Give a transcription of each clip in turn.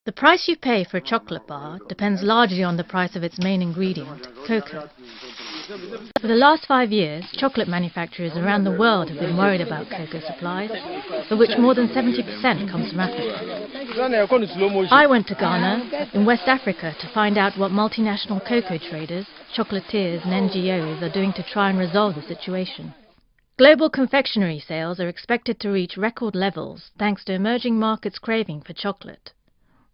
The price you pay for a chocolate bar depends largely on the price of its main ingredient, cocoa. For the last 5 years, chocolate manufacturers around the world have been worried about cocoa supplies, of which more than 70% comes from Africa. I went to Ghana, in West Africa, to find out what multinational cocoa traders, chocolatiers and NGOs are doing to try and resolve the situation. Global confectionery sales are expected to reach record levels thanks to emerging markets' craving for chocolate,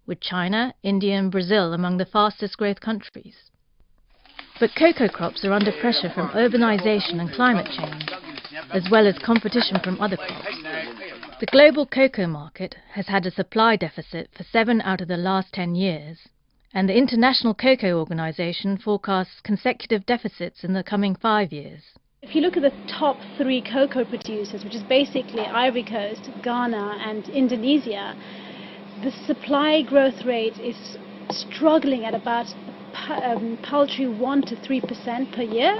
with China, India and Brazil among the fastest growth countries. But cocoa crops are under pressure from urbanization and climate change, as well as competition from other crops. The global cocoa market has had a supply deficit for 7 out of the last 10 years, and the International Cocoa Organization forecasts consecutive deficits in the coming 5 years. If you look at the top 3 cocoa producers, which is basically Ivory Coast, Ghana and Indonesia, the supply growth rate is struggling at about paltry 1 to 3% per year,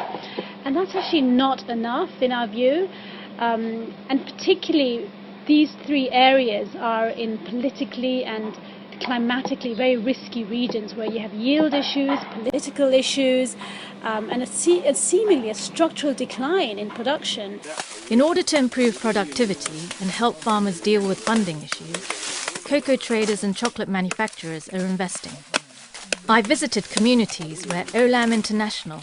and that's actually not enough in our view, and particularly these 3 areas are in politically and climatically very risky regions where you have yield issues, political issues, and seemingly a structural decline in production. In order to improve productivity and help farmers deal with funding issues, cocoa traders and chocolate manufacturers are investing. I visited communities where Olam International,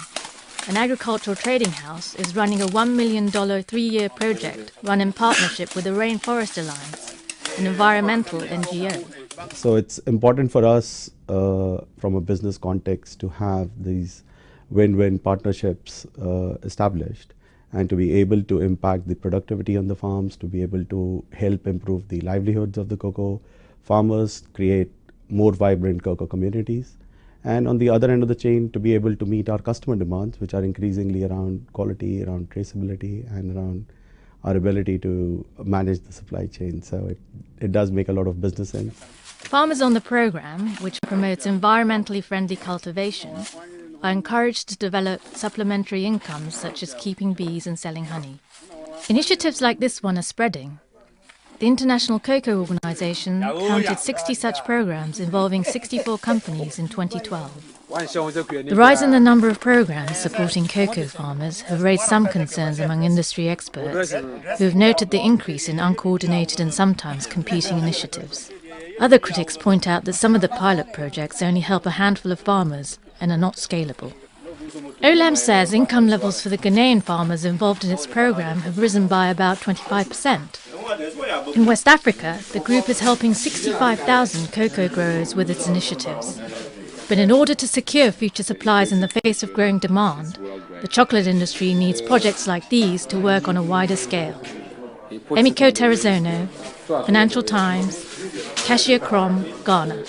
an agricultural trading house, is running a $1 million 3-year project run in partnership with the Rainforest Alliance, an environmental NGO. So it's important for us from a business context to have these win-win partnerships established and to be able to impact the productivity on the farms, to be able to help improve the livelihoods of the cocoa farmers, create more vibrant cocoa communities, and on the other end of the chain to be able to meet our customer demands, which are increasingly around quality, around traceability and around our ability to manage the supply chain. So it does make a lot of business sense. Farmers on the program, which promotes environmentally friendly cultivation, are encouraged to develop supplementary incomes such as keeping bees and selling honey. Initiatives like this one are spreading. The International Cocoa Organization counted 60 such programs involving 64 companies in 2012. The rise in the number of programs supporting cocoa farmers have raised some concerns among industry experts, who have noted the increase in uncoordinated and sometimes competing initiatives. Other critics point out that some of the pilot projects only help a handful of farmers and are not scalable. Olam says income levels for the Ghanaian farmers involved in its program have risen by about 25%. In West Africa, the group is helping 65,000 cocoa growers with its initiatives. But in order to secure future supplies in the face of growing demand, the chocolate industry needs projects like these to work on a wider scale. Emiko Terrazono, Financial Times, Cacao, Ghana.